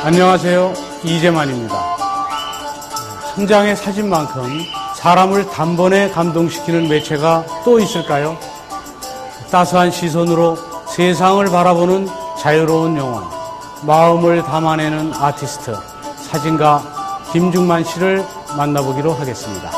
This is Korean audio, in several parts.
안녕하세요. 이재만입니다. 한 장의 사진만큼 사람을 단번에 감동시키는 매체가 또 있을까요? 따스한 시선으로 세상을 바라보는 자유로운 영혼, 마음을 담아내는 아티스트, 사진가 김중만 씨를 만나보기로 하겠습니다.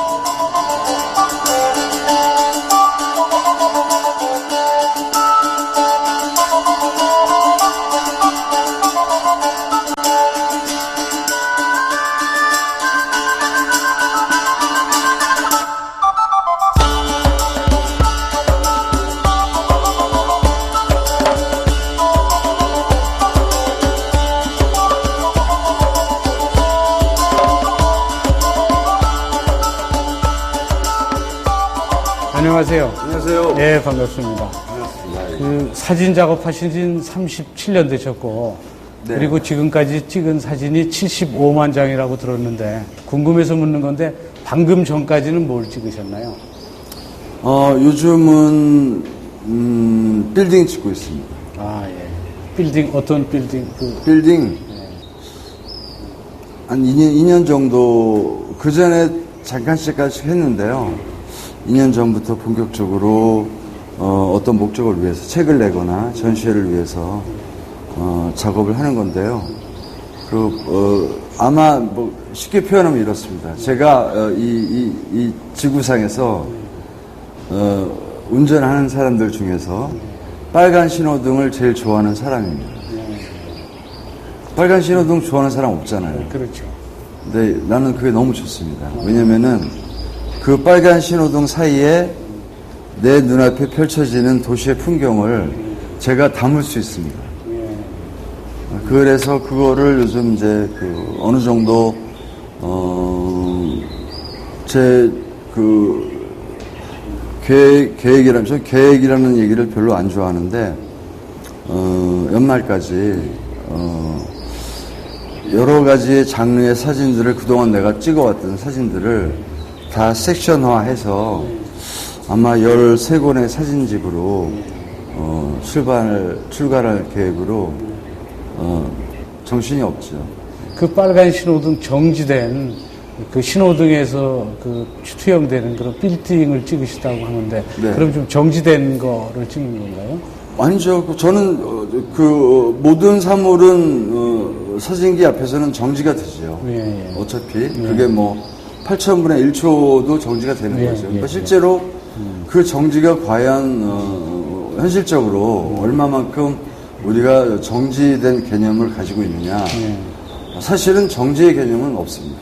안녕하세요. 안녕하세요. 네, 반갑습니다. 반갑습니다. 그 사진 작업하신 지는 37년 되셨고, 네. 그리고 지금까지 찍은 사진이 75만 장이라고 들었는데, 궁금해서 묻는 건데, 방금 전까지는 뭘 찍으셨나요? 요즘은, 빌딩 찍고 있습니다. 아, 예. 빌딩, 어떤 빌딩? 빌딩, 한 2년 정도, 그 전에 잠깐씩 했는데요. 2년 전부터 본격적으로, 어떤 목적을 위해서 책을 내거나 전시회를 위해서, 작업을 하는 건데요. 아마 쉽게 표현하면 이렇습니다. 제가, 이 지구상에서, 운전하는 사람들 중에서 빨간 신호등을 제일 좋아하는 사람입니다. 빨간 신호등 좋아하는 사람 없잖아요. 그렇죠. 근데 나는 그게 너무 좋습니다. 왜냐면은 그 빨간 신호등 사이에 내 눈앞에 펼쳐지는 도시의 풍경을 제가 담을 수 있습니다. 그래서 그거를 요즘 이제 어느 정도, 계획이라는 얘기를 별로 안 좋아하는데, 연말까지, 여러 가지의 장르의 사진들을 그동안 내가 찍어왔던 사진들을 다 섹션화해서 아마 13권의 사진집으로, 출간할 계획으로, 정신이 없죠. 그 빨간 신호등 정지된 그 신호등에서 그 투영되는 그런 빌딩을 찍으시다고 하는데, 네. 그럼 좀 정지된 거를 찍는 건가요? 아니죠. 저는, 모든 사물은, 사진기 앞에서는 정지가 되죠. 예. 어차피. 그게 8,000분의 1초도 정지가 되는 거죠. 그러니까 실제로 그 정지가 과연, 현실적으로 얼마만큼 우리가 정지된 개념을 가지고 있느냐. 사실은 정지의 개념은 없습니다.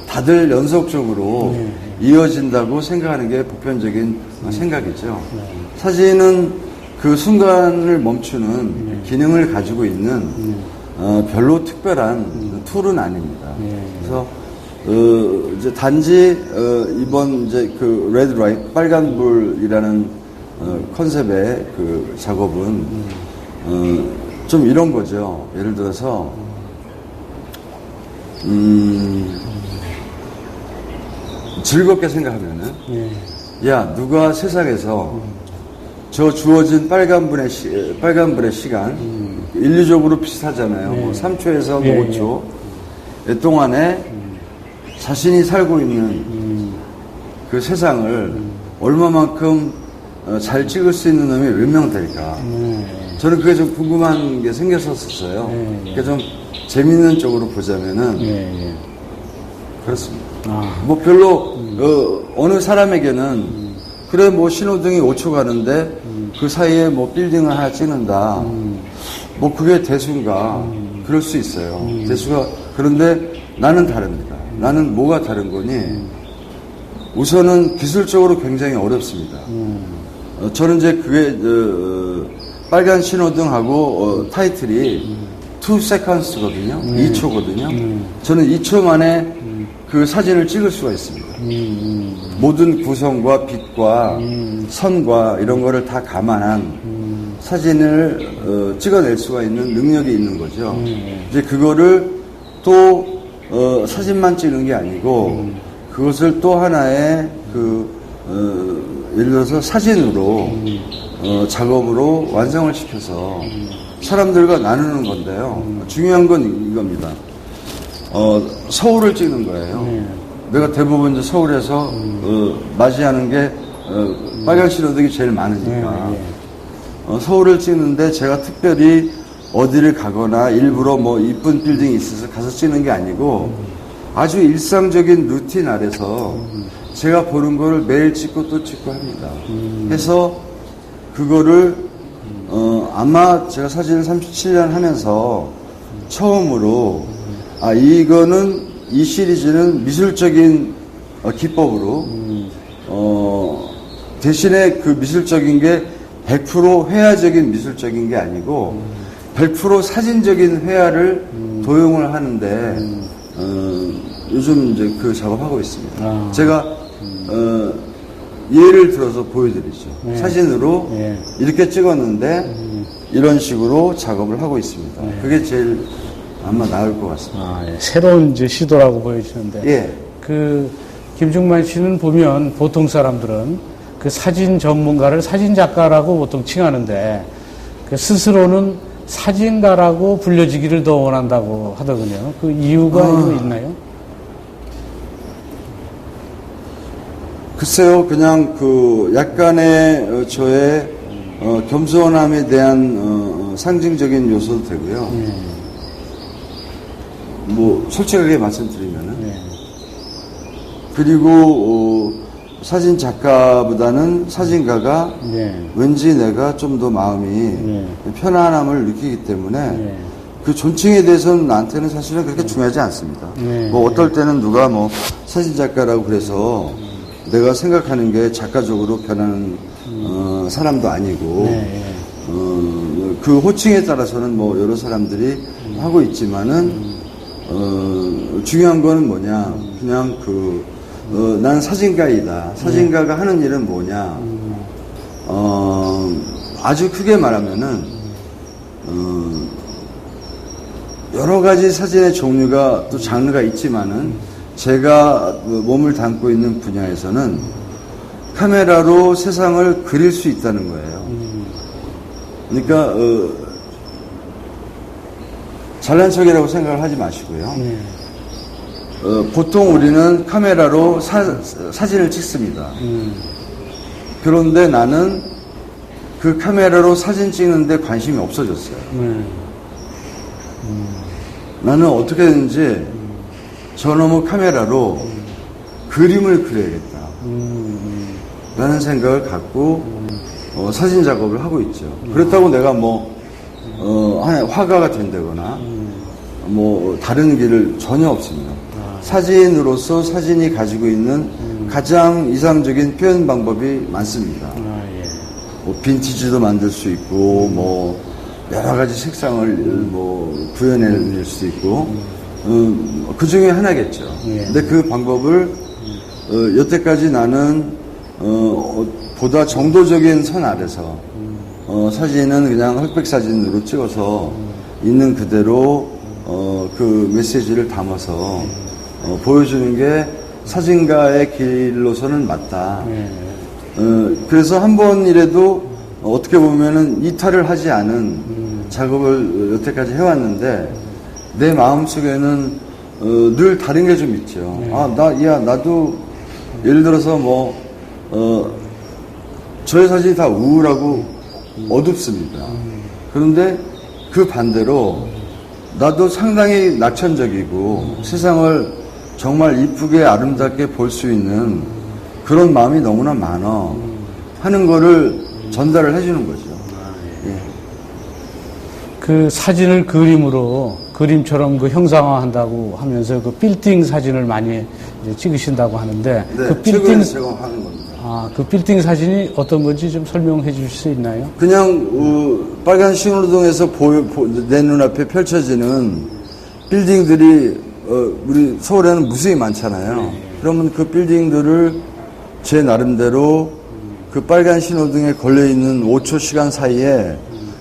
다들 연속적으로 이어진다고 생각하는 게 보편적인 생각이죠. 사진은 그 순간을 멈추는 기능을 가지고 있는 별로 특별한 툴은 아닙니다. 그래서 이제 단지 이번 이제 그 레드 라이트 빨간불이라는 컨셉의 그 작업은 좀 이런 거죠. 예를 들어서 즐겁게 생각하면은 야, 누가 세상에서 저 주어진 빨간불의 시간 인류적으로 비슷하잖아요. 3초에서 5초 동안에 자신이 살고 있는 그 세상을 얼마만큼 잘 찍을 수 있는 놈이 몇 명 될까? 저는 그게 좀 궁금한 게 생겼었어요. 그러니까 좀 재밌는 쪽으로 보자면은 그렇습니다. 별로 어느 사람에게는 그래 신호등이 5초 가는데 그 사이에 빌딩을 하나 찍는다. 그게 대수인가? 그럴 수 있어요. 대수가 그런데 나는 다릅니다. 나는 뭐가 다른 거니? 우선은 기술적으로 굉장히 어렵습니다. 저는 이제 그게 빨간 신호등하고 타이틀이 2 seconds거든요. 2초거든요. 저는 2초 만에 그 사진을 찍을 수가 있습니다. 모든 구성과 빛과 선과 이런 거를 다 감안한 사진을 찍어낼 수가 있는 능력이 있는 거죠. 이제 그거를 또 사진만 찍는 게 아니고 그것을 또 하나의 예를 들어서 사진으로 작업으로 완성을 시켜서 사람들과 나누는 건데요. 중요한 건 이겁니다. 서울을 찍는 거예요. 내가 대부분 이제 서울에서 맞이하는 게 빨간 신호등이 제일 많으니까 서울을 찍는데 제가 특별히 어디를 가거나 일부러 뭐 이쁜 빌딩이 있어서 가서 찍는 게 아니고 아주 일상적인 루틴 아래서 제가 보는 거를 매일 찍고 또 찍고 합니다. 해서 그거를 아마 제가 사진을 37년 하면서 처음으로 이거는 이 시리즈는 미술적인 기법으로 대신에 그 미술적인 게 100% 회화적인 미술적인 게 아니고 100% 사진적인 회화를 도용을 하는데 요즘 이제 그 작업하고 있습니다. 제가 예를 들어서 보여드리죠. 사진으로 이렇게 찍었는데 이런 식으로 작업을 하고 있습니다. 그게 제일 아마 나을 것 같습니다. 새로운 이제 시도라고 보여지는데 그 김중만 씨는 보면 보통 사람들은 그 사진 전문가를 사진 작가라고 보통 칭하는데 그 스스로는 사진가라고 불려지기를 더 원한다고 하더군요. 그 이유가 있나요? 글쎄요, 그냥 그 약간의 저의 겸손함에 대한 상징적인 요소도 되고요. 뭐 솔직하게 말씀드리면은 그리고 사진 작가보다는 사진가가 왠지 내가 좀 더 마음이 편안함을 느끼기 때문에 그 존칭에 대해서는 나한테는 사실은 그렇게 중요하지 않습니다. 뭐 어떨 때는 누가 뭐 사진 작가라고 그래서 내가 생각하는 게 작가적으로 변하는 사람도 아니고 그 호칭에 따라서는 뭐 여러 사람들이 하고 있지만은 중요한 거는 뭐냐 그냥 난 사진가이다. 사진가가 하는 일은 뭐냐 아주 크게 말하면은 여러 가지 사진의 종류가 또 장르가 있지만은 제가 몸을 담고 있는 분야에서는 카메라로 세상을 그릴 수 있다는 거예요. 그러니까 잘난 척이라고 생각을 하지 마시고요. 보통 우리는 카메라로 사진을 찍습니다. 그런데 나는 그 카메라로 사진 찍는데 관심이 없어졌어요. 나는 어떻게든지 저놈의 카메라로 그림을 그려야겠다. 라는 생각을 갖고 사진 작업을 하고 있죠. 그렇다고 내가 뭐 하나의 화가가 된다거나 뭐 다른 길을 전혀 없습니다. 사진으로서 사진이 가지고 있는 가장 이상적인 표현 방법이 많습니다. 뭐 빈티지도 만들 수 있고 뭐 여러 가지 색상을 뭐 구현해낼 수 있고 그 중에 하나겠죠. 근데 그 방법을 여태까지 나는 보다 정도적인 선 아래서 사진은 그냥 흑백 사진으로 찍어서 있는 그대로 그 메시지를 담아서 보여주는 게 사진가의 길로서는 맞다. 그래서 한 번이라도 어떻게 보면은 이탈을 하지 않은 작업을 여태까지 해왔는데 내 마음속에는 늘 다른 게 좀 있죠. 나도 예를 들어서 뭐 저의 사진이 다 우울하고 어둡습니다. 그런데 그 반대로 나도 상당히 낙천적이고 세상을 정말 이쁘게 아름답게 볼 수 있는 그런 마음이 너무나 많아 하는 거를 전달을 해주는 거죠. 그 사진을 그림처럼 그 형상화한다고 하면서 그 빌딩 사진을 많이 이제 찍으신다고 하는데 그 빌딩 제가 하는 겁니다. 그 빌딩 사진이 어떤 건지 좀 설명해 주실 수 있나요? 그냥 빨간 신호등에서 내 눈앞에 펼쳐지는 빌딩들이 우리 서울에는 무수히 많잖아요. 그러면 그 빌딩들을 제 나름대로 그 빨간 신호등에 걸려있는 5초 시간 사이에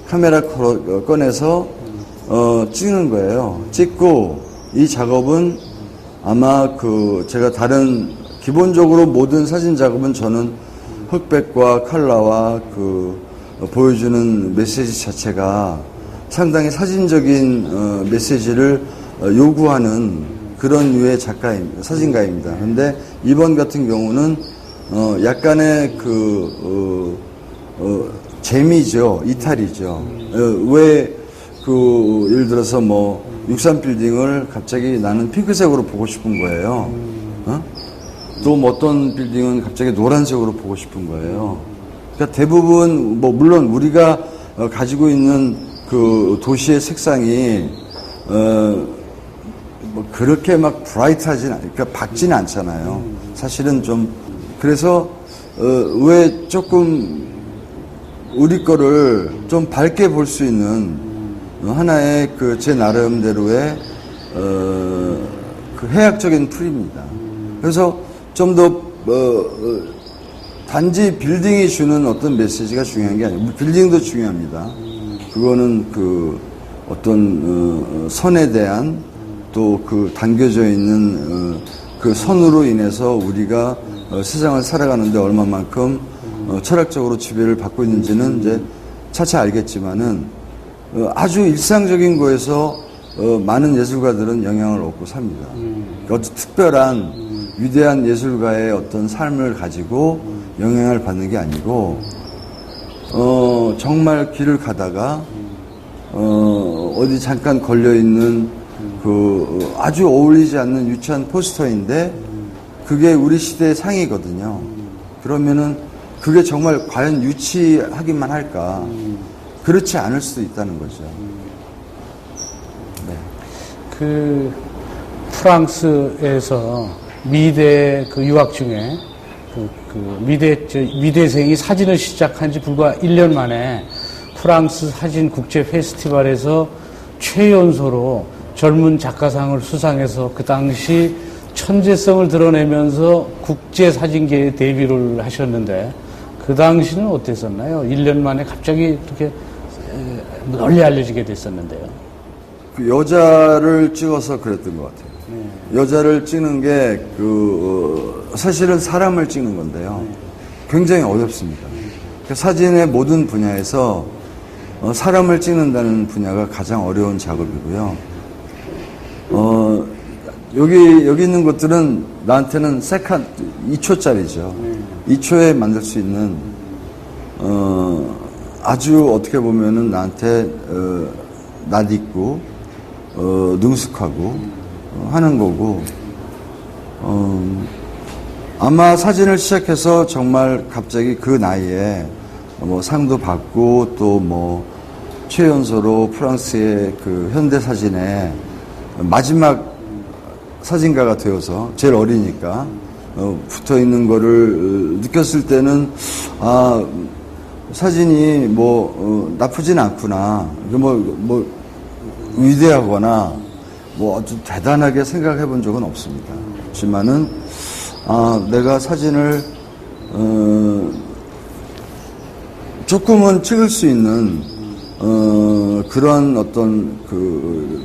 카메라 꺼내서 찍는 거예요. 찍고 이 작업은 아마 제가 기본적으로 모든 사진 작업은 저는 흑백과 컬러와 보여주는 메시지 자체가 상당히 사진적인 메시지를 요구하는 그런 류의 사진가입니다. 그런데 이번 같은 경우는 약간의 재미죠, 이탈이죠. 왜 예를 들어서 뭐 63빌딩을 갑자기 나는 핑크색으로 보고 싶은 거예요. 또 뭐 어떤 빌딩은 갑자기 노란색으로 보고 싶은 거예요. 그러니까 대부분 뭐 물론 우리가 가지고 있는 그 도시의 색상이 뭐 그렇게 막 그러니까 밝지는 않잖아요. 사실은 좀 그래서 왜 조금 우리 거를 좀 밝게 볼 수 있는 하나의 제 나름대로의 그 해학적인 풀입니다. 그래서 좀 더 단지 빌딩이 주는 어떤 메시지가 중요한 게 아니고 빌딩도 중요합니다. 그거는 어떤 선에 대한 또 담겨져 있는 그 선으로 인해서 우리가 세상을 살아가는데 얼마만큼 철학적으로 지배를 받고 있는지는 이제 차차 알겠지만은 아주 일상적인 거에서 많은 예술가들은 영향을 얻고 삽니다. 어떤 특별한 위대한 예술가의 어떤 삶을 가지고 영향을 받는 게 아니고 정말 길을 가다가 어디 잠깐 걸려 있는 아주 어울리지 않는 유치한 포스터인데 그게 우리 시대의 상이거든요. 그러면은 그게 정말 과연 유치하기만 할까? 그렇지 않을 수도 있다는 거죠. 네. 프랑스에서 미대 유학 중에 미대생이 사진을 시작한 지 불과 1년 만에 프랑스 사진 국제 페스티벌에서 최연소로 젊은 작가상을 수상해서 그 당시 천재성을 드러내면서 국제 사진계에 데뷔를 하셨는데 그 당시는 어땠었나요? 1년 만에 갑자기 이렇게 널리 알려지게 됐었는데요. 여자를 찍어서 그랬던 것 같아요. 여자를 찍는 게 사실은 사람을 찍는 건데요. 굉장히 어렵습니다. 사진의 모든 분야에서 사람을 찍는다는 분야가 가장 어려운 작업이고요. 여기 있는 것들은 나한테는 2초짜리죠. 2초에 만들 수 있는 아주 어떻게 보면은 나한테 낯익고 능숙하고 하는 거고 아마 사진을 시작해서 정말 갑자기 그 나이에 뭐 상도 받고 또 뭐 최연소로 프랑스의 현대 사진의 마지막 사진가가 되어서 제일 어리니까 붙어 있는 거를 느꼈을 때는 사진이 나쁘진 않구나. 뭐 위대하거나 아주 대단하게 생각해 본 적은 없습니다. 그렇지만은 내가 사진을 조금은 찍을 수 있는 그런 어떤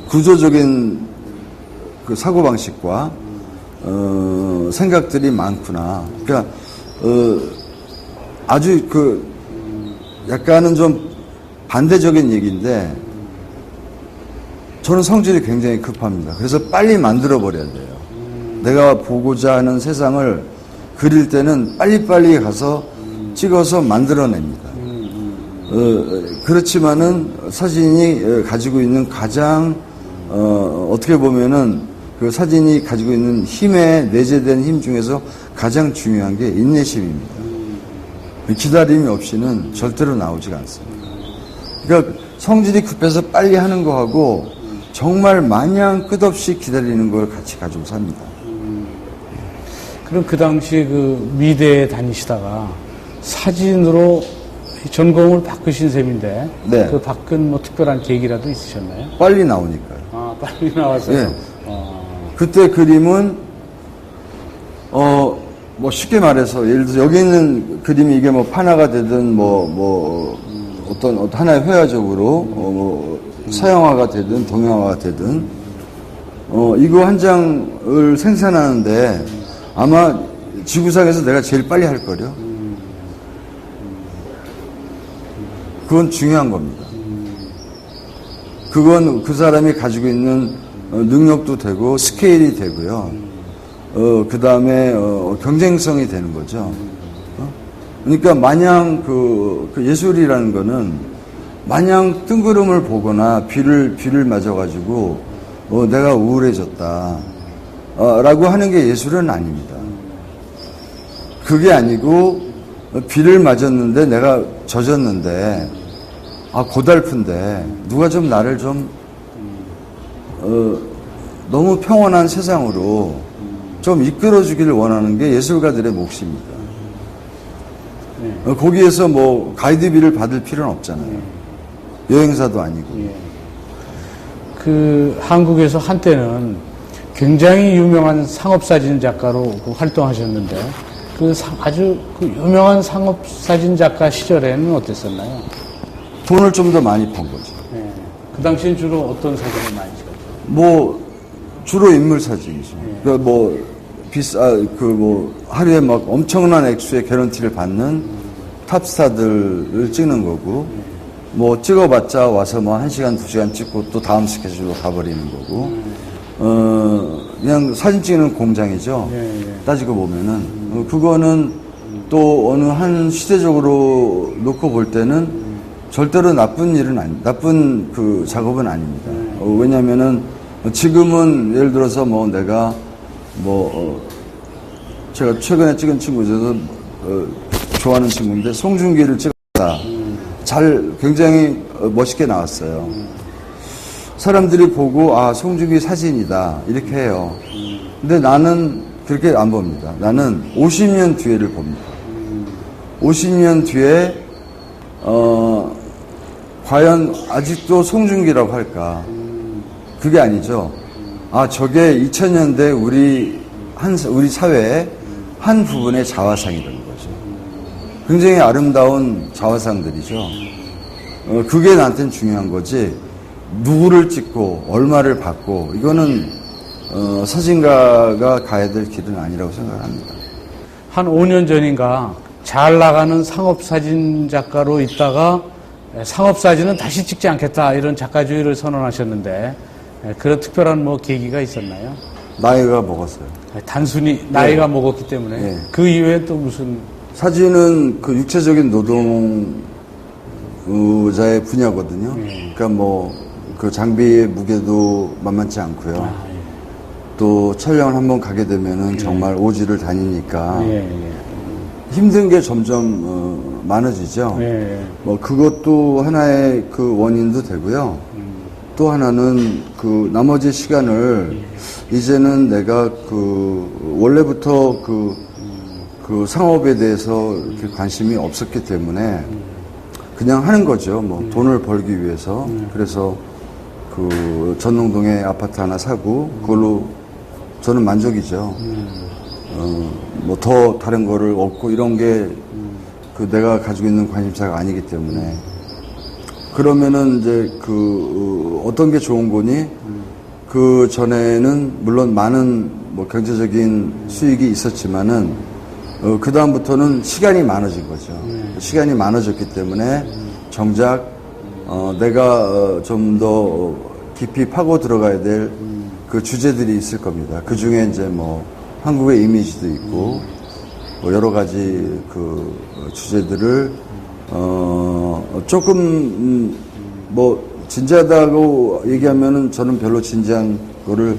구조적인 사고방식과 생각들이 많구나. 그러니까 아주 약간은 좀 반대적인 얘기인데 저는 성질이 굉장히 급합니다. 그래서 빨리 만들어 버려야 돼요. 내가 보고자 하는 세상을 그릴 때는 빨리빨리 가서 찍어서 만들어냅니다. 그렇지만은 사진이 가지고 있는 가장 어떻게 보면은 그 사진이 가지고 있는 내재된 힘 중에서 가장 중요한 게 인내심입니다. 기다림이 없이는 절대로 나오지가 않습니다. 그러니까 성질이 급해서 빨리 하는 거하고 정말 마냥 끝없이 기다리는 걸 같이 가지고 삽니다. 그럼 그 당시 미대에 다니시다가 사진으로 전공을 바꾸신 셈인데 네. 바꾼 특별한 계기라도 있으셨나요? 빨리 나오니까요. 빨리 나와서요? 네. 그때 그림은 쉽게 말해서 예를 들어서 여기 있는 그림이 이게 판화가 되든 어떤 하나의 회화적으로 서양화가 되든 동양화가 되든 이거 한 장을 생산하는데 아마 지구상에서 내가 제일 빨리 할 거려. 그건 중요한 겁니다. 그건 그 사람이 가지고 있는 능력도 되고 스케일이 되고요. 그 다음에 경쟁성이 되는 거죠. 그러니까 마냥 그 예술이라는 거는 마냥 뜬구름을 보거나 비를 맞아가지고 내가 우울해졌다 라고 하는 게 예술은 아닙니다. 그게 아니고 비를 맞았는데 내가 젖었는데 고달픈데 누가 좀 나를 좀 너무 평온한 세상으로 좀 이끌어주기를 원하는 게 예술가들의 몫입니다. 거기에서 뭐 가이드비를 받을 필요는 없잖아요. 여행사도 아니고. 그 한국에서 한때는 굉장히 유명한 상업사진 작가로 활동하셨는데 아주 유명한 상업사진 작가 시절에는 어땠었나요? 돈을 좀 더 많이 번 거죠. 그 당시엔 주로 어떤 사진을 많이 찍었죠? 뭐 주로 인물 사진이죠. 그러니까 하루에 막 엄청난 액수의 개런티를 받는 탑스타들을 찍는 거고, 뭐 찍어봤자 와서 뭐 1시간, 2시간 찍고 또 다음 스케줄로 가버리는 거고, 그냥 사진 찍는 공장이죠. 따지고 보면은. 그거는 또 어느 한 시대적으로 놓고 볼 때는 절대로 나쁜 그 작업은 아닙니다. 왜냐면은 지금은 예를 들어서 뭐 내가 제가 최근에 찍은 친구 중에서 좋아하는 친구인데 송중기를 찍었다. 굉장히 멋있게 나왔어요. 사람들이 보고 송중기 사진이다 이렇게 해요. 근데 나는 그렇게 안 봅니다. 나는 50년 뒤에를 봅니다. 50년 뒤에 과연 아직도 송중기라고 할까? 그게 아니죠. 저게 2000년대 우리 사회의 한 부분의 자화상이라는 거죠. 굉장히 아름다운 자화상들이죠. 그게 나한테는 중요한 거지. 누구를 찍고 얼마를 받고 이거는 사진가가 가야 될 길은 아니라고 생각합니다. 한 5년 전인가 잘 나가는 상업사진 작가로 있다가 상업사진은 다시 찍지 않겠다 이런 작가주의를 선언하셨는데 그런 특별한 계기가 있었나요? 나이가 먹었어요. 단순히 나이가 먹었기 때문에 그 이외에 또 무슨 사진은 그 육체적인 노동자의 분야거든요. 그러니까 그 장비의 무게도 만만치 않고요. 또 촬영을 한번 가게 되면은 정말 오지를 다니니까 힘든 게 점점 많아지죠. 그것도 하나의 그 원인도 되고요. 또 하나는 그 나머지 시간을 이제는 내가 원래부터 그 상업에 대해서 이렇게 관심이 없었기 때문에 그냥 하는 거죠. 돈을 벌기 위해서. 그래서 그 전농동에 아파트 하나 사고 그걸로 저는 만족이죠. 더 다른 거를 얻고 이런 게 내가 가지고 있는 관심사가 아니기 때문에. 그러면은 이제 어떤 게 좋은 거니? 그 전에는 물론 많은 경제적인 수익이 있었지만은 그 다음부터는 시간이 많아진 거죠. 시간이 많아졌기 때문에 정작 내가 좀 더 깊이 파고 들어가야 될 그 주제들이 있을 겁니다. 그 중에 이제 한국의 이미지도 있고 여러 가지 그 주제들을 조금 진지하다고 얘기하면은 저는 별로 진지한 거를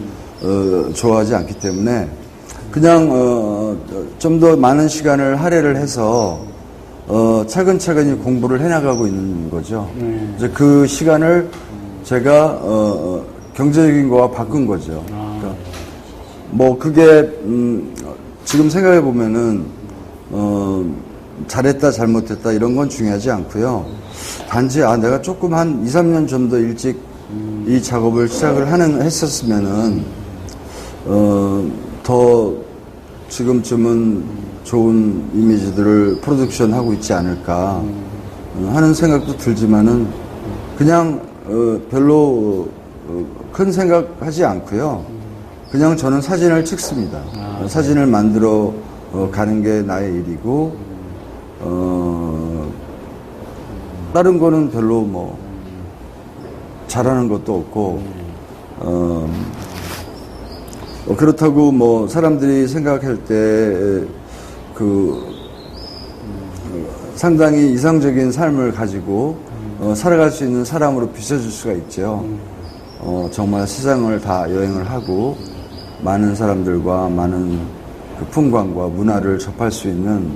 좋아하지 않기 때문에 그냥 좀 더 많은 시간을 할애를 해서 차근차근히 공부를 해나가고 있는 거죠. 이제 그 시간을 제가 경제적인 거와 바꾼 거죠. 그러니까 그게 지금 생각해 보면은 잘했다 잘못했다 이런 건 중요하지 않고요. 단지 내가 조금 한 2, 3년 좀 더 일찍 이 작업을 시작을 했었으면은 더 지금쯤은 좋은 이미지들을 프로덕션 하고 있지 않을까 하는 생각도 들지만은 그냥 별로 큰 생각하지 않고요. 그냥 저는 사진을 찍습니다. 사진을 만들어 가는 게 나의 일이고 다른 거는 별로 잘하는 것도 없고, 그렇다고 뭐 사람들이 생각할 때 상당히 이상적인 삶을 가지고 살아갈 수 있는 사람으로 비춰줄 수가 있죠. 정말 세상을 다 여행을 하고 많은 사람들과 많은 그 풍광과 문화를 접할 수 있는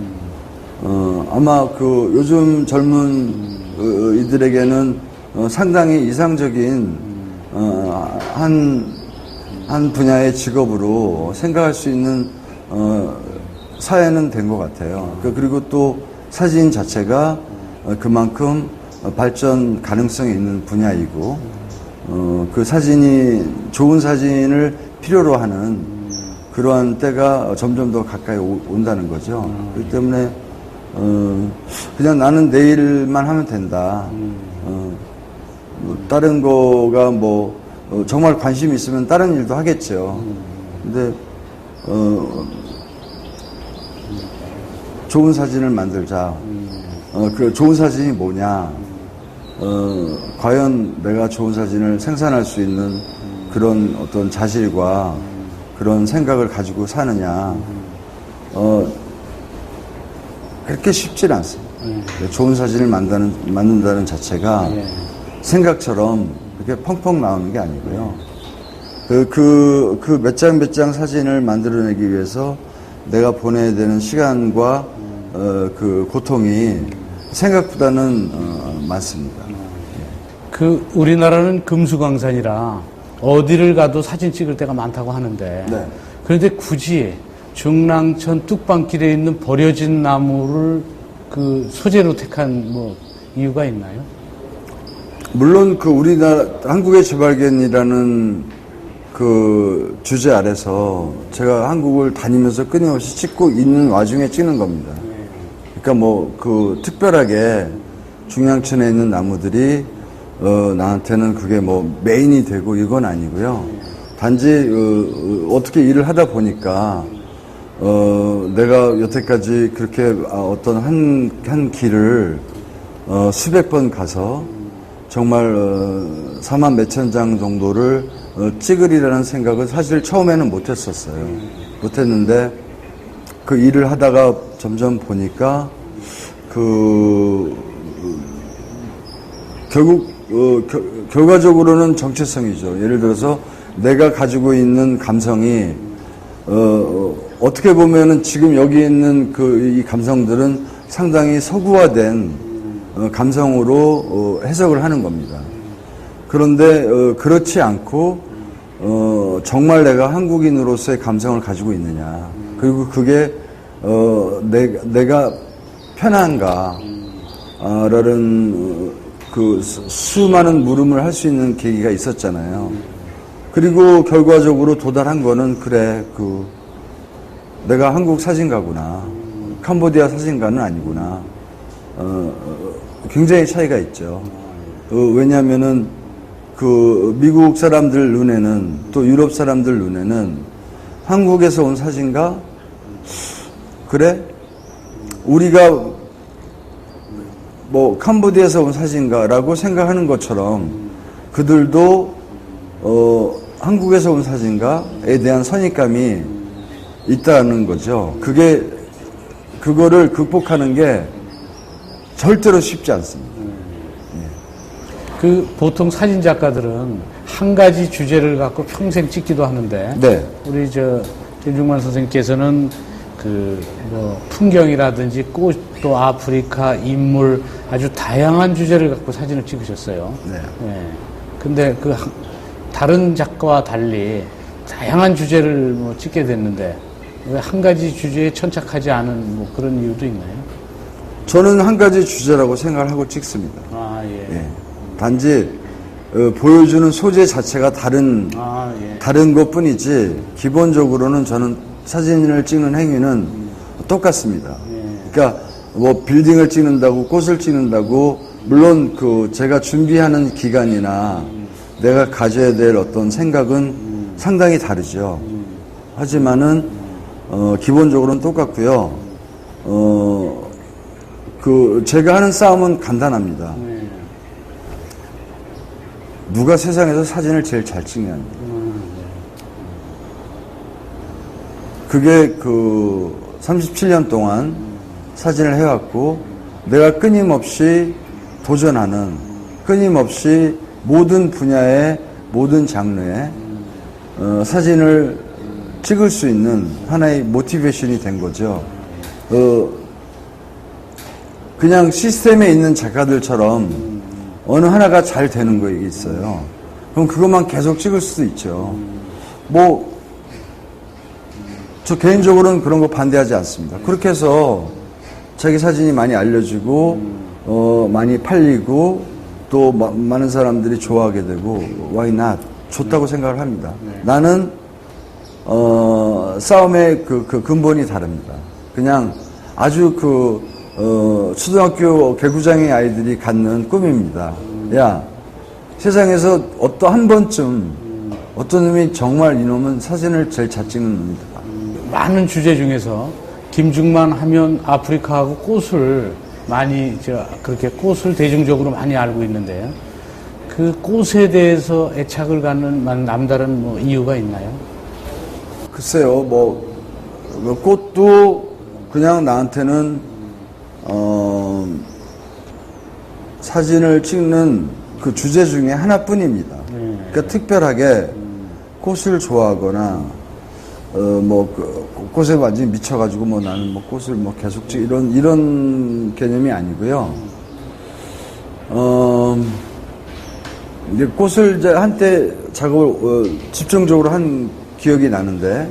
아마 그 요즘 젊은 이들에게는 상당히 이상적인 한 분야의 직업으로 생각할 수 있는 사회는 된 것 같아요. 그리고 또 사진 자체가 그만큼 발전 가능성이 있는 분야이고 그 사진이 좋은 사진을 필요로 하는 그러한 때가 점점 더 가까이 온다는 거죠. 그렇기 때문에 그냥 나는 내 일만 하면 된다. 다른 거가 뭐 정말 관심이 있으면 다른 일도 하겠죠. 근데 좋은 사진을 만들자. 그 좋은 사진이 뭐냐? 과연 내가 좋은 사진을 생산할 수 있는 그런 어떤 자질과 그런 생각을 가지고 사느냐? 그렇게 쉽지 않습니다. 좋은 사진을 만든다는 자체가 생각처럼 그렇게 펑펑 나오는 게 아니고요. 그 몇 장 몇 장 사진을 만들어내기 위해서 내가 보내야 되는 시간과 그 고통이 생각보다는 많습니다. 그 우리나라는 금수강산이라 어디를 가도 사진 찍을 때가 많다고 하는데 네. 그런데 굳이 중랑천 뚝방길에 있는 버려진 나무를 그 소재로 택한 뭐 이유가 있나요? 물론 그 우리나라 한국의 재발견이라는 그 주제 아래서 제가 한국을 다니면서 끊임없이 찍고 있는 와중에 찍는 겁니다. 그러니까 뭐 그 특별하게 중랑천에 있는 나무들이 나한테는 그게 뭐 메인이 되고 이건 아니고요. 단지 어떻게 일을 하다 보니까 내가 여태까지 그렇게 어떤 한 길을 수백 번 가서 정말 4만 몇천 장 정도를 찍으리라는 생각을 사실 처음에는 못했었어요. 못했는데 그 일을 하다가 점점 보니까 결국 결과적으로는 정체성이죠. 예를 들어서 내가 가지고 있는 감성이 어떻게 보면은 지금 여기 있는 이 감성들은 상당히 서구화된 감성으로 해석을 하는 겁니다. 그런데 그렇지 않고 정말 내가 한국인으로서의 감성을 가지고 있느냐, 그리고 그게 내가 편한가 라는 그 수많은 물음을 할 수 있는 계기가 있었잖아요. 그리고 결과적으로 도달한 거는 그래, 내가 한국 사진가구나, 캄보디아 사진가는 아니구나. 굉장히 차이가 있죠. 왜냐하면은 미국 사람들 눈에는, 또 유럽 사람들 눈에는 한국에서 온 사진가? 그래? 우리가 뭐 캄보디아에서 온 사진가라고 생각하는 것처럼 그들도 한국에서 온 사진가에 대한 선입감이 있다는 거죠. 그거를 극복하는 게 절대로 쉽지 않습니다. 보통 사진 작가들은 한 가지 주제를 갖고 평생 찍기도 하는데, 네. 우리 김중만 선생님께서는 풍경이라든지 꽃, 또 아프리카, 인물, 아주 다양한 주제를 갖고 사진을 찍으셨어요. 네. 근데 다른 작가와 달리 다양한 주제를 찍게 됐는데, 왜 한 가지 주제에 천착하지 않은 그런 이유도 있나요? 저는 한 가지 주제라고 생각을 하고 찍습니다. 예. 단지 보여주는 소재 자체가 다른 것 뿐이지, 기본적으로는 저는 사진을 찍는 행위는 똑같습니다. 그러니까 뭐 빌딩을 찍는다고, 꽃을 찍는다고, 물론 제가 준비하는 기간이나 내가 가져야 될 어떤 생각은 상당히 다르죠. 하지만은 기본적으로는 똑같고요. 제가 하는 싸움은 간단합니다. 누가 세상에서 사진을 제일 잘 찍냐는 그게 그 37년 동안 사진을 해왔고 내가 끊임없이 도전하는 끊임없이 모든 분야의 모든 장르의 사진을 찍을 수 있는 하나의 모티베이션이 된 거죠. 그냥 시스템에 있는 작가들처럼 어느 하나가 잘 되는 거 이게 있어요. 그럼 그것만 계속 찍을 수도 있죠. 뭐 저 개인적으로는 그런 거 반대하지 않습니다. 그렇게 해서 자기 사진이 많이 알려지고 많이 팔리고 또 많은 사람들이 좋아하게 되고 why not? 좋다고 생각을 합니다. 나는 싸움의 그 근본이 다릅니다. 그냥 아주 초등학교 개구장의 아이들이 갖는 꿈입니다. 야, 세상에서 한 번쯤 어떤 놈이 정말 이놈은 사진을 제일 잘 찍는 놈이다. 많은 주제 중에서 김중만 하면 아프리카하고 꽃을 많이 그렇게 꽃을 대중적으로 많이 알고 있는데요. 그 꽃에 대해서 애착을 갖는 남다른 뭐 이유가 있나요? 글쎄요, 꽃도 그냥 나한테는 사진을 찍는 그 주제 중에 하나뿐입니다. 그러니까 특별하게 꽃을 좋아하거나 꽃에 완전히 미쳐가지고 나는 꽃을 계속 이런 개념이 아니고요. 이제 꽃을 이제 한때 작업을 집중적으로 한 기억이 나는데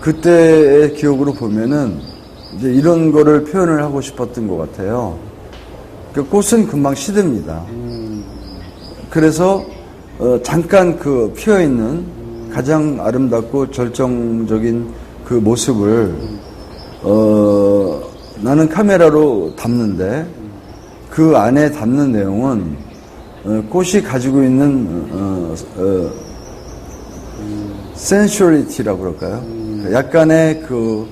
그때의 기억으로 보면은 이제 이런 거를 표현을 하고 싶었던 것 같아요. 그러니까 꽃은 금방 시듭니다. 그래서 잠깐 그 피어 있는 가장 아름답고 절정적인 그 모습을 나는 카메라로 담는데 그 안에 담는 내용은 꽃이 가지고 있는 sensuality라고 그럴까요? 약간의 그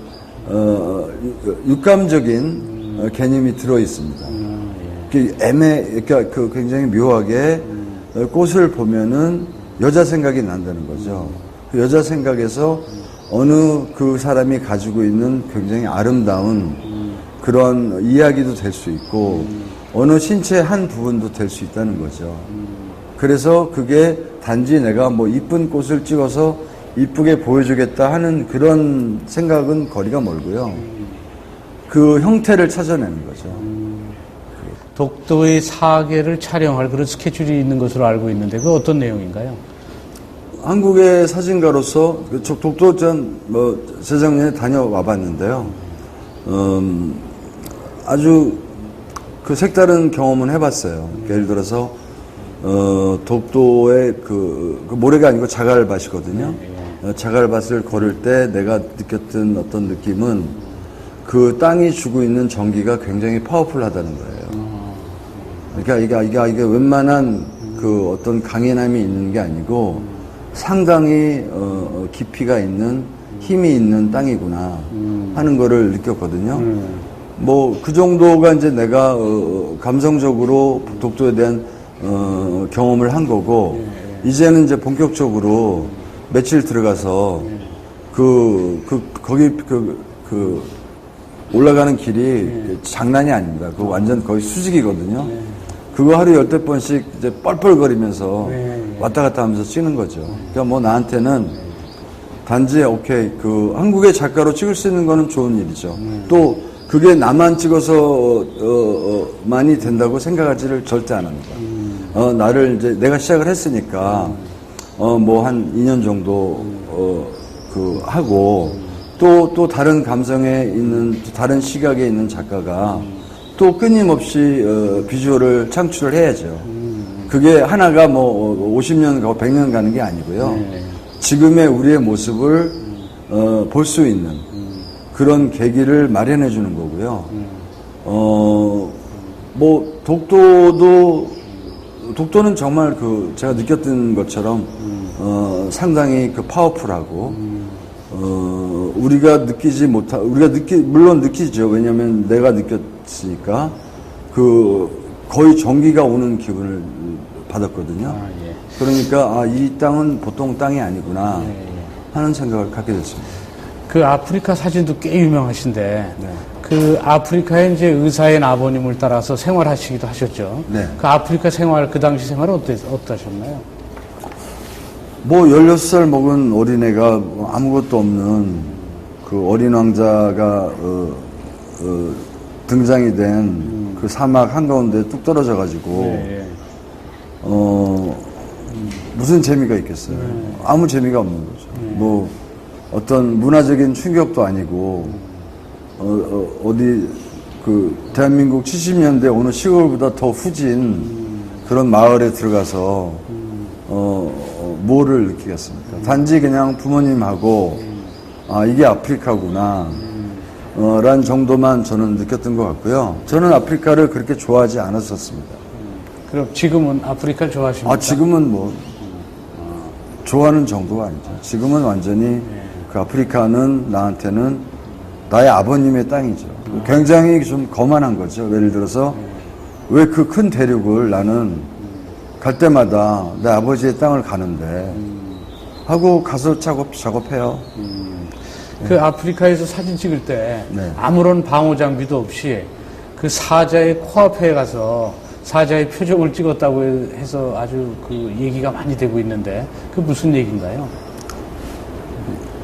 육감적인 개념이 들어 있습니다. 그러니까 그 굉장히 묘하게 꽃을 보면은 여자 생각이 난다는 거죠. 그 여자 생각에서 어느 그 사람이 가지고 있는 굉장히 아름다운 그런 이야기도 될 수 있고 어느 신체의 한 부분도 될 수 있다는 거죠. 그래서 그게 단지 내가 이쁜 꽃을 찍어서 이쁘게 보여주겠다 하는 그런 생각은 거리가 멀고요. 그 형태를 찾아내는 거죠. 독도의 사계를 촬영할 그런 스케줄이 있는 것으로 알고 있는데 그 어떤 내용인가요? 한국의 사진가로서 독도 재작년에 다녀와 봤는데요. 아주 그 색다른 경험은 해봤어요. 예를 들어서 독도의 그 모래가 아니고 자갈밭이거든요. 자갈밭을 걸을 때 내가 느꼈던 어떤 느낌은 그 땅이 주고 있는 전기가 굉장히 파워풀하다는 거예요. 그러니까 이게 웬만한 그 어떤 강인함이 있는 게 아니고 상당히 깊이가 있는 힘이 있는 땅이구나 하는 거를 느꼈거든요. 그 정도가 이제 내가 감성적으로 독도에 대한 경험을 한 거고 이제는 이제 본격적으로 며칠 들어가서 거기 올라가는 길이 장난이 아닙니다. 그거 완전 거의 수직이거든요. 그거 하루 10번씩 이제 뻘뻘거리면서 왔다 갔다 하면서 찍는 거죠. 그러니까 나한테는 단지 오케이 한국의 작가로 찍을 수 있는 거는 좋은 일이죠. 또 그게 나만 찍어서 많이 된다고 생각하지를 절대 안 합니다. 나를 이제 내가 시작을 했으니까 한 2년 정도 하고 또 다른 감성에 있는 다른 시각에 있는 작가가 또 끊임없이 비주얼을 창출을 해야죠. 그게 하나가 50년 가고 100년 가는 게 아니고요. 지금의 우리의 모습을 볼 수 있는 그런 계기를 마련해 주는 거고요. 독도는 정말 제가 느꼈던 것처럼 상당히 파워풀하고 우리가 물론 느끼죠. 왜냐하면 내가 느꼈으니까 거의 전기가 오는 기분을 받았거든요. 아, 예. 그러니까 이 땅은 보통 땅이 아니구나 예, 예. 하는 생각을 갖게 됐습니다. 그 아프리카 사진도 꽤 유명하신데 네. 그 아프리카에 이제 의사인 아버님을 따라서 생활하시기도 하셨죠. 네. 그 아프리카 생활, 그 당시 생활은 어떠셨나요? 뭐 16살 먹은 어린애가 아무것도 없는 그 어린 왕자가 등장이 된 그 사막 한가운데 뚝 떨어져 가지고 예, 예. 무슨 재미가 있겠어요. 아무 재미가 없는 거죠. 뭐 어떤 문화적인 충격도 아니고 어디 그 대한민국 70년대 어느 시골보다 더 후진 그런 마을에 들어가서 뭐를 느끼겠습니까? 단지 그냥 부모님하고 이게 아프리카구나 라는 정도만 저는 느꼈던 것 같고요. 저는 아프리카를 그렇게 좋아하지 않았었습니다. 그럼 지금은 아프리카를 좋아하십니까? 지금은 뭐 좋아하는 정도가 아니죠. 지금은 완전히 그 아프리카는 나한테는 나의 아버님의 땅이죠. 굉장히 좀 거만한 거죠. 예를 들어서 왜 그 큰 대륙을 나는 갈 때마다 내 아버지의 땅을 가는데 하고 가서 작업해요. 그 아프리카에서 사진 찍을 때 네. 아무런 방호 장비도 없이 그 사자의 코앞에 가서 사자의 표정을 찍었다고 해서 아주 그 얘기가 많이 되고 있는데 그 무슨 얘기인가요?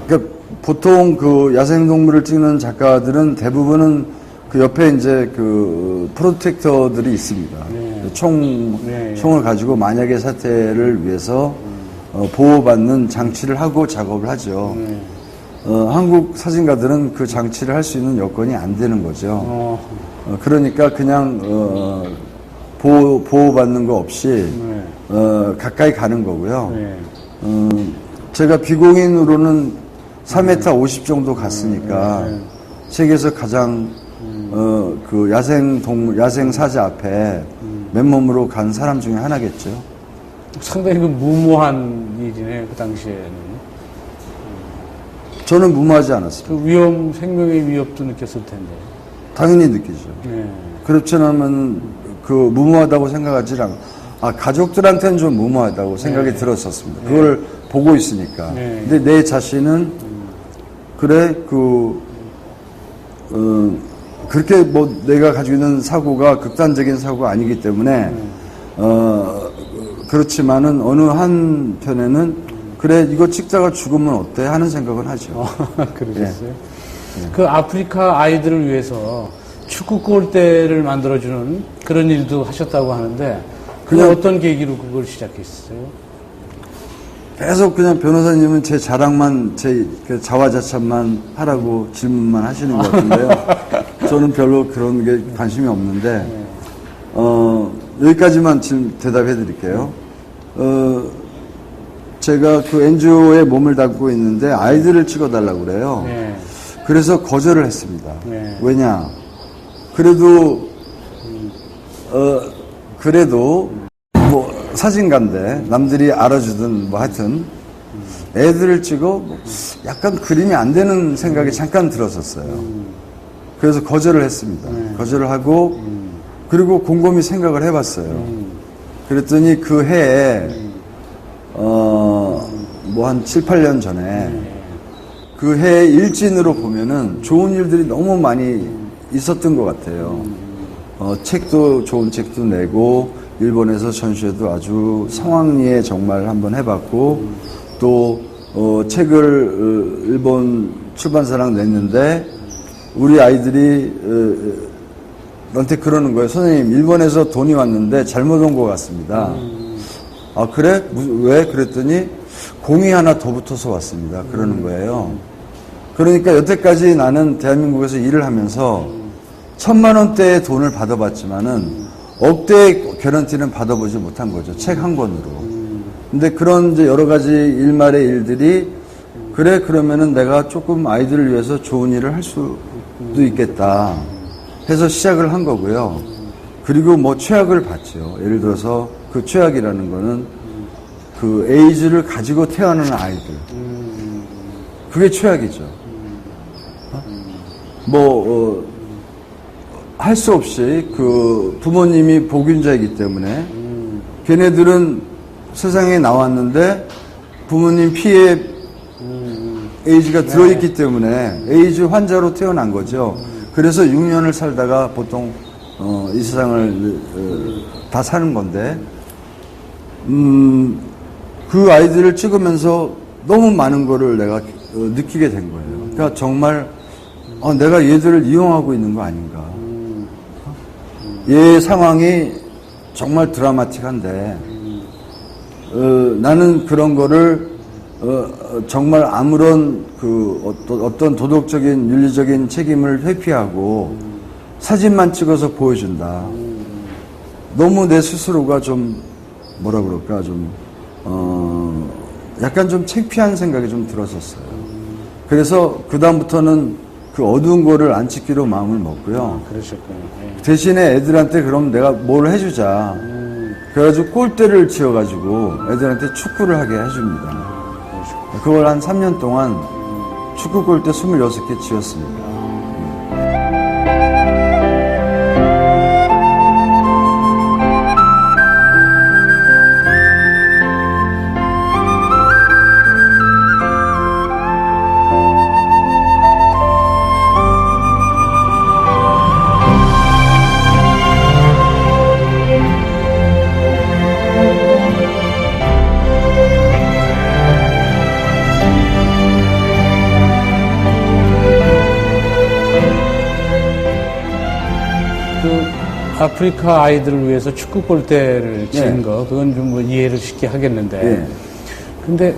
그러니까 보통 그 야생동물을 찍는 작가들은 대부분은 그 옆에 이제 그 프로텍터들이 있습니다. 네. 총을 가지고 만약의 사태를 위해서 보호받는 장치를 하고 작업을 하죠. 한국 사진가들은 그 장치를 할 수 있는 여건이 안 되는 거죠. 그러니까 그냥 보호받는 거 없이 가까이 가는 거고요. 제가 비공인으로는 3m 50 정도 갔으니까 세계에서 가장 그 야생 사자 앞에 맨몸으로 간 사람 중에 하나겠죠. 상당히 그 무모한 일이네요, 그 당시에는. 저는 무모하지 않았습니다. 그 생명의 위협도 느꼈을 텐데. 당연히 느끼죠. 네. 그렇지 않으면 그 무모하다고 생각하지 않고 가족들한테는 좀 무모하다고 생각이 들었었습니다. 그걸 보고 있으니까. 근데 내 자신은 그래 그렇게 뭐 내가 가지고 있는 사고가 극단적인 사고가 아니기 때문에 그렇지만은 어느 한편에는 그래 이거 찍다가 죽으면 어때 하는 생각은 하죠. 그러셨어요? 그 아프리카 아이들을 위해서 축구 골대를 만들어주는 그런 일도 하셨다고 하는데 그냥 어떤 계기로 그걸 시작했어요? 계속 그냥 변호사님은 제 자랑만 제 자화자찬만 하라고 질문만 하시는 것 같은데요. 저는 별로 그런 게 관심이 없는데 여기까지만 지금 대답해 드릴게요. 제가 그 NGO에 몸을 담고 있는데 아이들을 찍어달라고 그래요. 그래서 거절을 했습니다. 왜냐? 그래도 뭐 사진가인데 남들이 알아주든 뭐 하여튼 애들을 찍어 뭐 약간 그림이 안 되는 생각이 잠깐 들었었어요. 그래서 거절을 했습니다. 거절을 하고 그리고 곰곰이 생각을 해봤어요. 그랬더니 그 해에 뭐 한 7, 8년 전에 그 해 일진으로 보면은 좋은 일들이 너무 많이 있었던 것 같아요. 좋은 책도 내고 일본에서 전시회도 아주 성황리에 정말 한번 해봤고 또 책을 일본 출판사랑 냈는데 우리 아이들이 너한테 그러는 거예요. 선생님 일본에서 돈이 왔는데 잘못 온 것 같습니다. 아 그래? 왜? 그랬더니 공이 하나 더 붙어서 왔습니다. 그러는 거예요. 그러니까 여태까지 나는 대한민국에서 일을 하면서 1,000만 원대의 돈을 받아봤지만은 억대의 개런티는 받아보지 못한 거죠. 책 한 권으로. 근데 그런 이제 여러 가지 일말의 일들이 그래 그러면은 내가 조금 아이들을 위해서 좋은 일을 할 수도 있겠다 해서 시작을 한 거고요. 그리고 뭐 최악을 봤죠. 예를 들어서 그 최악이라는 거는 그 에이즈를 가지고 태어나는 아이들. 그게 최악이죠. 할 수 없이 그 부모님이 복균자이기 때문에 걔네들은 세상에 나왔는데 부모님 피에 에이즈가 들어있기 때문에 에이즈 환자로 태어난 거죠. 그래서 6년을 살다가 보통 이 세상을 다 사는 건데 그 아이들을 찍으면서 너무 많은 거를 내가 느끼게 된 거예요. 그러니까 정말 내가 얘들을 이용하고 있는 거 아닌가. 얘 상황이 정말 드라마틱한데 나는 그런 거를 정말 아무런 어떤 도덕적인 윤리적인 책임을 회피하고 사진만 찍어서 보여준다. 너무 내 스스로가 좀 뭐라 그럴까 좀 약간 좀 창피한 생각이 좀 들었었어요. 그래서 그 다음부터는 그 어두운 거를 안 찍기로 마음을 먹고요. 그러셨군요. 네. 대신에 애들한테 그럼 내가 뭘 해주자. 그래가지고 골대를 지어가지고 애들한테 축구를 하게 해줍니다. 그걸 한 3년 동안 축구 골대 26개 지었습니다. 아프리카 아이들을 위해서 축구 골대를 지은 네. 거, 그건 좀 뭐 이해를 쉽게 하겠는데. 네. 근데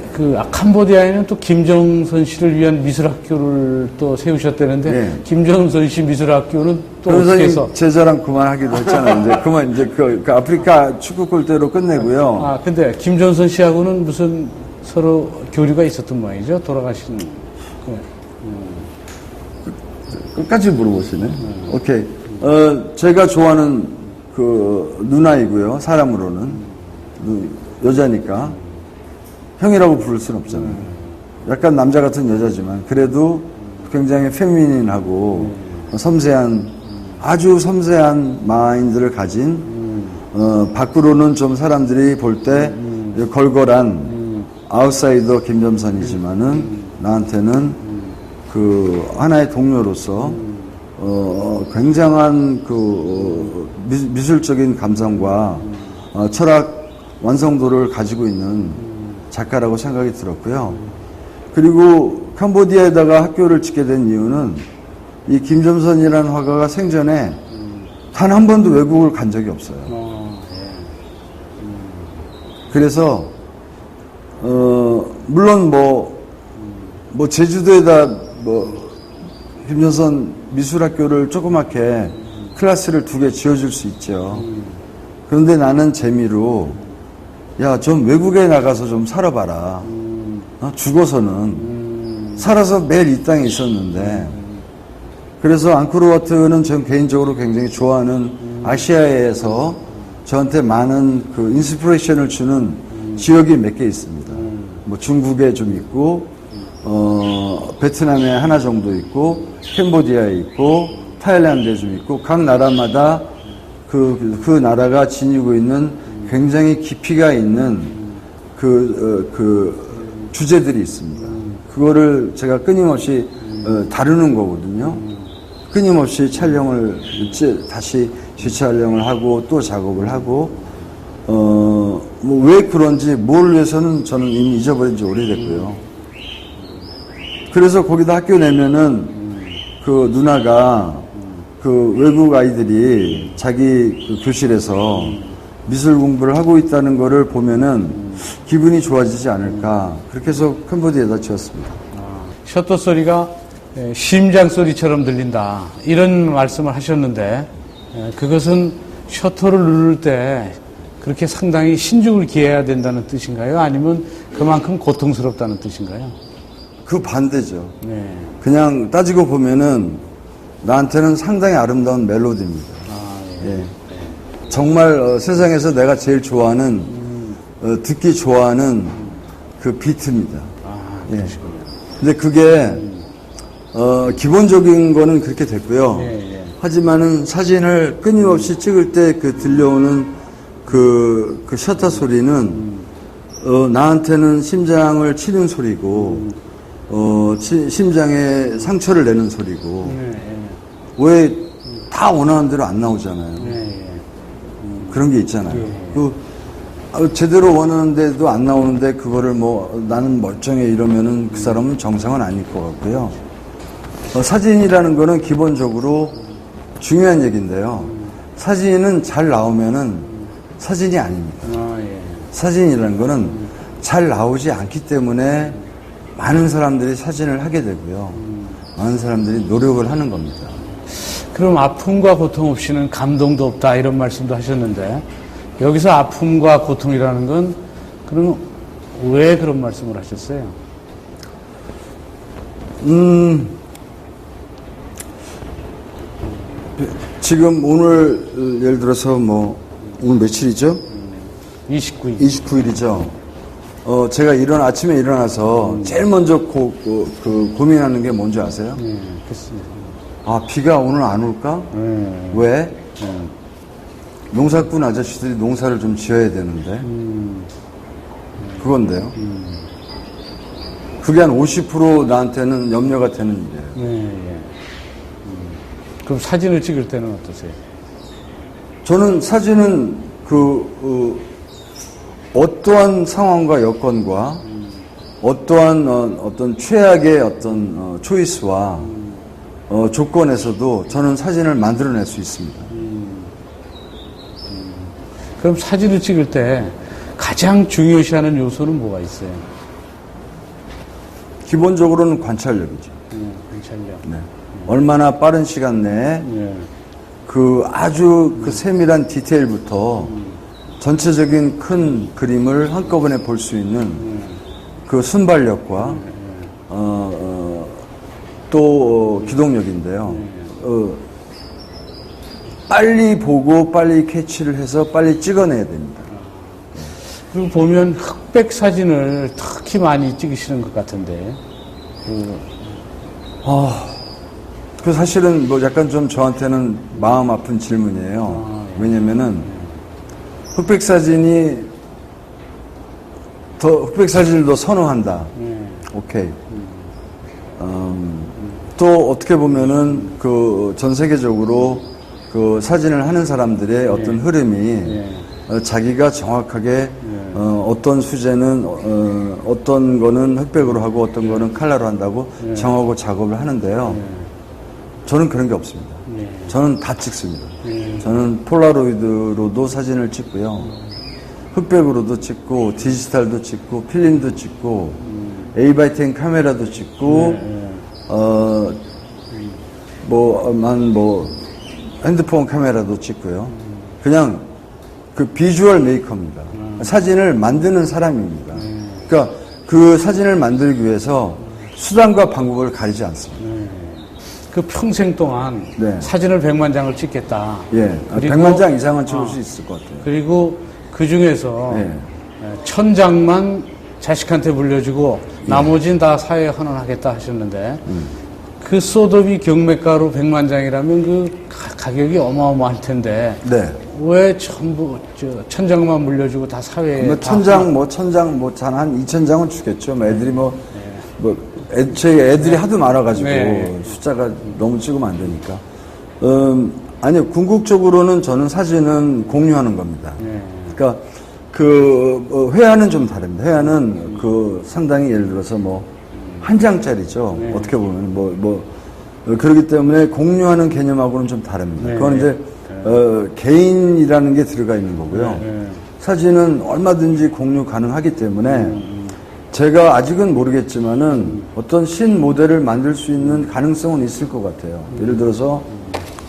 캄보디아에는 또 김정선 씨를 위한 미술학교를 또 세우셨다는데, 네. 김정선 씨 미술학교는 또 어떻게 변호사님 해서. 제자랑 그만하기로 했잖아요. 이제 그 아프리카 축구 골대로 끝내고요. 근데 김정선 씨하고는 무슨 서로 교류가 있었던 모양이죠? 돌아가신. 끝까지 물어보시네. 오케이. 제가 좋아하는 그 누나이고요. 사람으로는 여자니까 형이라고 부를 수는 없잖아요. 약간 남자 같은 여자지만 그래도 굉장히 페미닌하고 섬세한 아주 섬세한 마인드를 가진 밖으로는 좀 사람들이 볼 때 걸걸한 아웃사이더 김점선이지만은 나한테는 그 하나의 동료로서 굉장한 미술적인 감성과 철학 완성도를 가지고 있는 작가라고 생각이 들었고요. 그리고 캄보디아에다가 학교를 짓게 된 이유는 이 김점선이라는 화가가 생전에 단 한 번도 외국을 간 적이 없어요. 그래서 물론 뭐 제주도에다 김점선 미술학교를 조그맣게 클래스를 2개 지어줄 수 있죠. 그런데 나는 재미로 좀 외국에 나가서 좀 살아봐라. 죽어서는 살아서 매일 이 땅에 있었는데 그래서 앙코르와트는 전 개인적으로 굉장히 좋아하는 아시아에서 저한테 많은 그 인스피레이션을 주는 지역이 몇 개 있습니다. 뭐 중국에 좀 있고 베트남에 하나 정도 있고 캄보디아에 있고 타일란드에 좀 있고 각 나라마다 그 나라가 지니고 있는 굉장히 깊이가 있는 그 주제들이 있습니다. 그거를 제가 끊임없이 다루는 거거든요. 끊임없이 촬영을 다시 재촬영을 하고 또 작업을 하고 왜 그런지 뭘 위해서는 저는 이미 잊어버린 지 오래됐고요. 그래서 거기다 학교 내면은 그 누나가 그 외국 아이들이 자기 그 교실에서 미술 공부를 하고 있다는 거를 보면은 기분이 좋아지지 않을까. 그렇게 해서 캄보디아에다 지었습니다. 셔터 소리가 심장 소리처럼 들린다. 이런 말씀을 하셨는데, 그것은 셔터를 누를 때 그렇게 상당히 신중을 기해야 된다는 뜻인가요? 아니면 그만큼 고통스럽다는 뜻인가요? 그 반대죠. 네. 그냥 따지고 보면은 나한테는 상당히 아름다운 멜로디입니다. 예. 정말 세상에서 내가 제일 좋아하는 듣기 좋아하는 그 비트입니다. 예. 근데 그게 기본적인 거는 그렇게 됐고요. 하지만은 사진을 끊임없이 찍을 때 그 들려오는 그 셔터 소리는 나한테는 심장을 치는 소리고 심장에 상처를 내는 소리고 왜 다 원하는 대로 안 나오잖아요. 그런 게 있잖아요. 제대로 원하는데도 안 나오는데 그거를 뭐 나는 멀쩡해 이러면은 그 사람은 정상은 아닐 것 같고요. 사진이라는 거는 기본적으로 중요한 얘기인데요. 사진은 잘 나오면은 사진이 아닙니다. 사진이라는 거는 잘 나오지 않기 때문에 많은 사람들이 사진을 하게 되고요. 많은 사람들이 노력을 하는 겁니다. 그럼 아픔과 고통 없이는 감동도 없다 이런 말씀도 하셨는데 여기서 아픔과 고통이라는 건 그럼 왜 그런 말씀을 하셨어요? 지금 오늘 예를 들어서 뭐 오늘 며칠이죠? 29일. 29일이죠. 제가 아침에 일어나서 제일 먼저 고민하는 게 뭔지 아세요? 그렇습니다. 아, 비가 오늘 안 올까? 왜? 농사꾼 아저씨들이 농사를 좀 지어야 되는데. 그건데요. 그게 한 50% 나한테는 염려가 되는 일이에요. 그럼 사진을 찍을 때는 어떠세요? 저는 사진은 어떠한 상황과 여건과 어떠한 어떤 최악의 어떤 초이스와 조건에서도 저는 사진을 만들어낼 수 있습니다. 그럼 사진을 찍을 때 가장 중요시하는 요소는 뭐가 있어요? 기본적으로는 관찰력이죠. 관찰력. 네. 얼마나 빠른 시간 내에 아주 세밀한 디테일부터 전체적인 큰 그림을 한꺼번에 볼 수 있는 그 순발력과 또 기동력인데요. 빨리 보고 빨리 캐치를 해서 빨리 찍어내야 됩니다. 그리고 보면 흑백 사진을 특히 많이 찍으시는 것 같은데. 그 사실은 뭐 약간 좀 저한테는 마음 아픈 질문이에요. 왜냐면은 흑백 사진을 더 선호한다. 오케이. 또 어떻게 보면은 전 세계적으로 사진을 하는 사람들의 어떤 흐름이 자기가 정확하게 어떤 수제는 어떤 거는 흑백으로 하고 어떤 거는 컬러로 한다고 정하고 작업을 하는데요. 저는 그런 게 없습니다. 저는 다 찍습니다. 저는 폴라로이드로도 사진을 찍고요. 흑백으로도 찍고 디지털도 찍고 필름도 찍고 A/10 카메라도 찍고 핸드폰 카메라도 찍고요. 그냥 비주얼 메이커입니다. 사진을 만드는 사람입니다. 그러니까 그 사진을 만들기 위해서 수단과 방법을 가리지 않습니다. 그 평생 동안 사진을 100만 장을 찍겠다. 예, 100만 장 이상은 찍을 수 있을 것 같아요. 그리고 그 중에서 1000장만 자식한테 물려주고 나머지는 다 사회에 헌원하겠다 하셨는데 그 소도비 경매가로 100만 장이라면 그 가격이 어마어마할 텐데 왜 전부 1000장만 물려주고 다 사회에 1000장 한 2000장은 주겠죠. 애들이 애들이 하도 많아가지고 숫자가 너무 찍으면 안 되니까. 아니요, 궁극적으로는 저는 사진은 공유하는 겁니다. 그러니까 회화는 좀 다릅니다. 회화는 상당히 예를 들어서 한 장짜리죠. 어떻게 보면 그렇기 때문에 공유하는 개념하고는 좀 다릅니다. 그건 이제 개인이라는 게 들어가 있는 거고요. 사진은 얼마든지 공유 가능하기 때문에 제가 아직은 모르겠지만은 어떤 신 모델을 만들 수 있는 가능성은 있을 것 같아요. 예를 들어서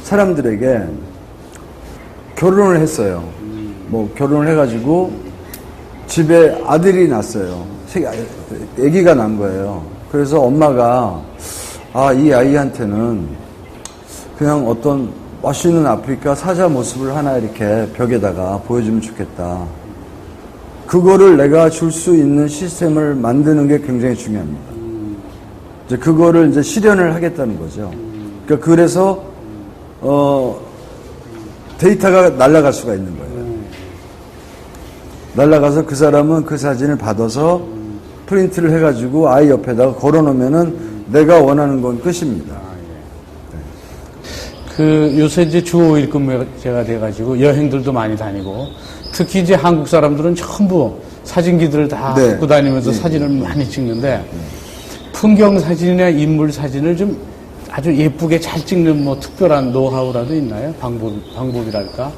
사람들에게 결혼을 했어요. 결혼을 해가지고 집에 아들이 났어요. 아기가 난 거예요. 그래서 엄마가 이 아이한테는 그냥 어떤 멋있는 아프리카 사자 모습을 하나 이렇게 벽에다가 보여주면 좋겠다. 그거를 내가 줄 수 있는 시스템을 만드는 게 굉장히 중요합니다. 이제 그거를 이제 실현을 하겠다는 거죠. 그러니까 그래서 데이터가 날아갈 수가 있는 거예요. 날아가서 그 사람은 그 사진을 받아서 프린트를 해가지고 아이 옆에다가 걸어놓으면은 내가 원하는 건 끝입니다. 그 요새 이제 주 5일 근무제가 돼가지고 여행들도 많이 다니고 특히 이제 한국 사람들은 전부 사진기들을 다 네. 갖고 다니면서 사진을 많이 찍는데 풍경 사진이나 인물 사진을 좀 아주 예쁘게 잘 찍는 뭐 특별한 노하우라도 있나요? 방법이랄까?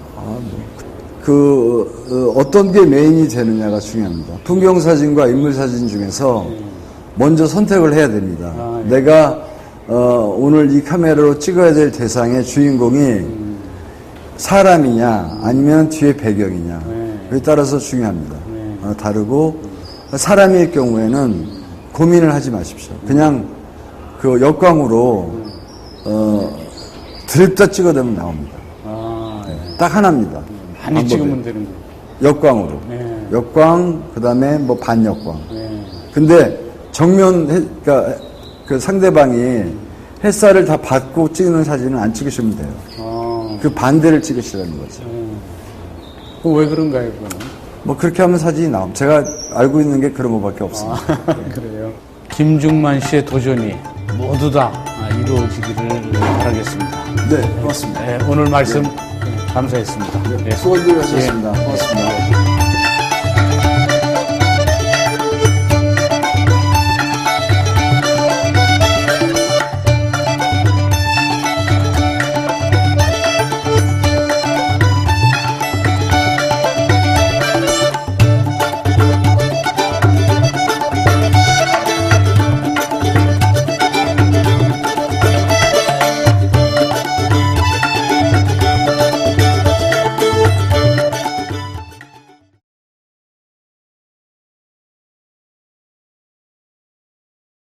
어떤 게 메인이 되느냐가 중요합니다. 풍경 사진과 인물 사진 중에서 먼저 선택을 해야 됩니다. 내가 오늘 이 카메라로 찍어야 될 대상의 주인공이 사람이냐 아니면 뒤에 배경이냐 그에 따라서 중요합니다. 다르고 사람일 경우에는 고민을 하지 마십시오. 그냥 그 역광으로 드립다 찍어대면 나옵니다. 딱 하나입니다. 많이 방법이. 찍으면 되는 거예요. 역광으로. 역광, 그 다음에 뭐 반역광. 근데 그러니까 그 상대방이 햇살을 다 받고 찍는 사진은 안 찍으시면 돼요. 그 반대를 찍으시라는 거죠. 왜 그런가요, 그거는? 뭐 그렇게 하면 사진이 나옵니다. 제가 알고 있는 게 그런 것밖에 없습니다. 그래요. 김중만 씨의 도전이 모두 다 이루어지기를 바라겠습니다. 네, 고맙습니다. 오늘 말씀 감사했습니다. 수고들 하셨습니다. 고맙습니다.